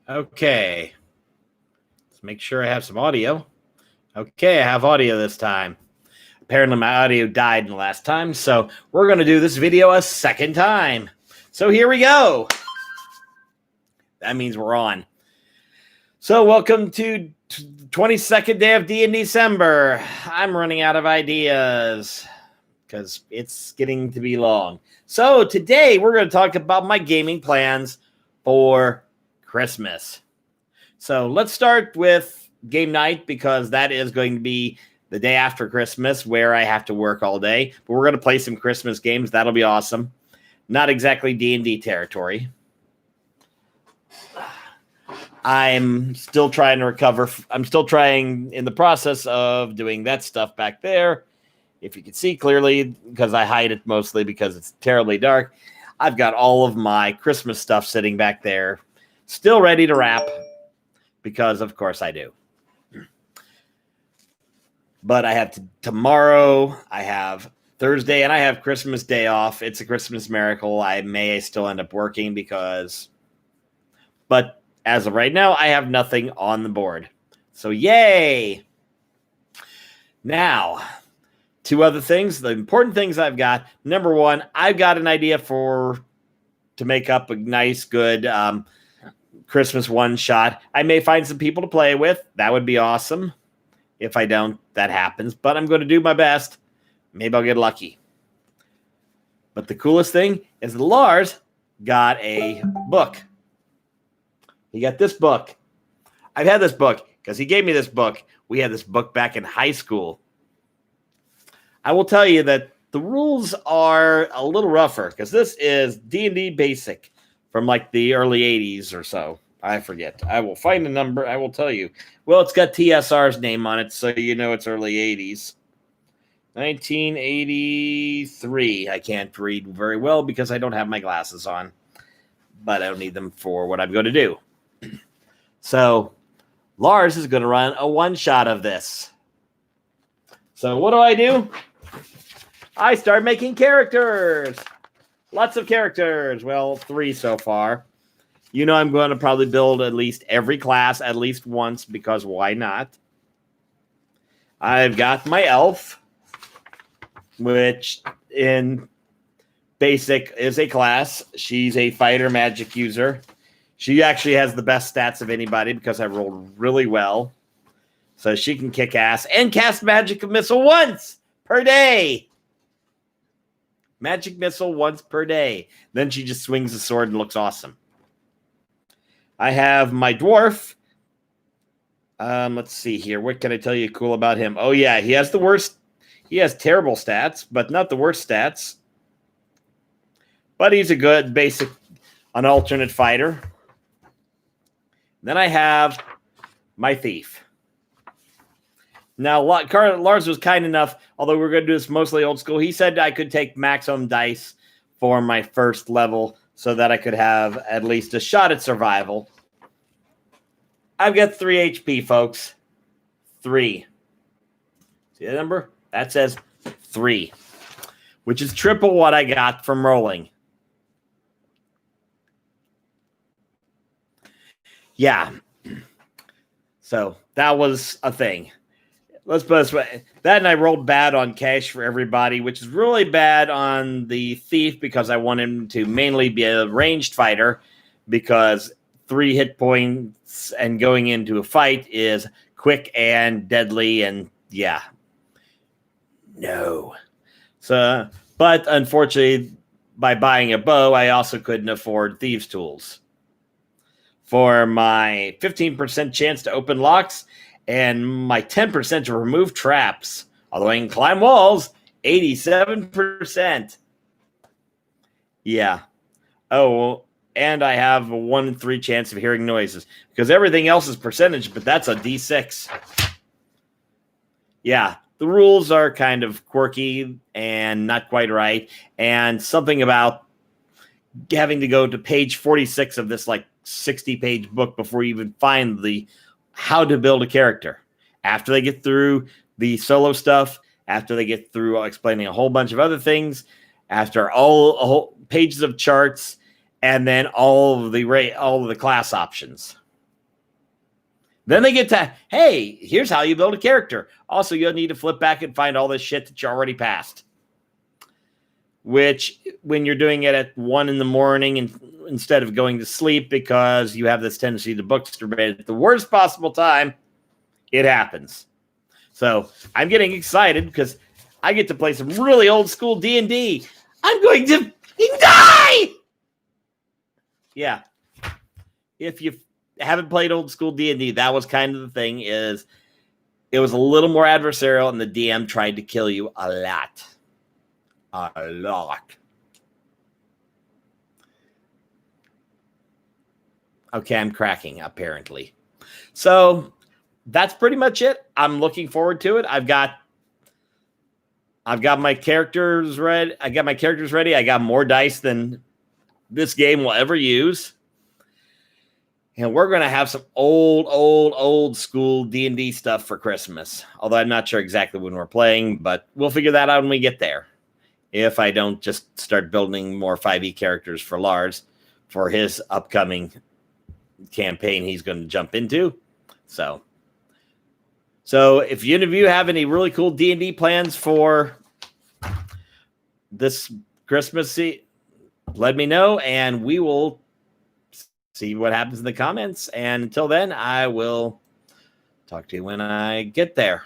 Okay. Let's make sure I have some audio. Okay, I have audio this time. Apparently my audio died in the last time, so we're going to do this video a second time. So here we go. That means we're on. So welcome to 22nd day of D&December. I'm running out of ideas because it's getting to be long. So today we're going to talk about my gaming plans for Christmas. So let's start with game night because that is going to be the day after Christmas where I have to work all day. But we're going to play some Christmas games. That'll be awesome. Not exactly D&D territory. I'm still trying to recover. I'm still trying in the process of doing that stuff back there. If you can see clearly, because I hide it mostly because it's terribly dark, I've got all of my Christmas stuff sitting back there, still ready to wrap, because of course I do. But I have tomorrow, I have Thursday, and I have Christmas Day off. It's a Christmas miracle. I may still end up working but as of right now, I have nothing on the board. So yay! Now, two other things. The important things I've got. Number one, I've got an idea to make up a nice, good Christmas one-shot. I may find some people to play with. That would be awesome. If I don't, that happens. But I'm going to do my best. Maybe I'll get lucky. But the coolest thing is that Lars got a book. He got this book. I've had this book because he gave me this book. We had this book back in high school. I will tell you that the rules are a little rougher because this is D&D Basic from like the early 80s or so. I forget. I will find a number. I will tell you. Well, it's got TSR's name on it, so you know it's early 80s. 1983. I can't read very well because I don't have my glasses on, but I don't need them for what I'm going to do. So Lars is going to run a one-shot of this. So what do? I start making characters. Lots of characters. Well, 3 so far. You know I'm going to probably build at least every class at least once because why not? I've got my elf, which in Basic is a class. She's a fighter magic user. She actually has the best stats of anybody because I rolled really well. So she can kick ass and cast magic missile once per day. Magic missile once per day. Then she just swings the sword and looks awesome. I have my dwarf. Let's see here. What can I tell you cool about him? Oh, yeah. He has the worst. He has terrible stats, but not the worst stats. But he's a good basic, an alternate fighter. Then I have my thief. Now, Lars was kind enough, although we're going to do this mostly old school, he said I could take maximum dice for my first level so that I could have at least a shot at survival. I've got 3 HP, folks. 3. See the number? That says 3, which is triple what I got from rolling. Yeah. So that was a thing. Let's put it this way. That and I rolled bad on cash for everybody, which is really bad on the thief because I want him to mainly be a ranged fighter because 3 hit points and going into a fight is quick and deadly and yeah. No. So, but unfortunately, by buying a bow, I also couldn't afford thieves' tools. For my 15% chance to open locks and my 10% to remove traps, although I can climb walls, 87%. Yeah. Oh, and I have a 1 in 3 chance of hearing noises because everything else is percentage, but that's a D6. Yeah, the rules are kind of quirky and not quite right, and something about having to go to page 46 of this like 60-page book before you even find the how to build a character. After they get through the solo stuff, after they get through explaining a whole bunch of other things, after all pages of charts, and then all of the class options. Then they get to, hey, here's how you build a character. Also, you'll need to flip back and find all this shit that you already passed. Which, when you're doing it at 1 a.m. and instead of going to sleep because you have this tendency to bookstore at the worst possible time, it happens. So I'm getting excited because I get to play some really old school D&D. I'm going to die! Yeah. If you haven't played old school D&D, that was kind of the thing, is it was a little more adversarial and the DM tried to kill you a lot. A lot. Okay, I'm cracking, apparently. So that's pretty much it. I'm looking forward to it. I've got my characters ready. I got more dice than this game will ever use. And we're going to have some old school D&D stuff for Christmas. Although I'm not sure exactly when we're playing, but we'll figure that out when we get there. If I don't just start building more 5e characters for Lars for his upcoming campaign he's going to jump into. So if any of you have any really cool D&D plans for this Christmas, let me know, and we will see what happens in the comments. And until then, I will talk to you when I get there.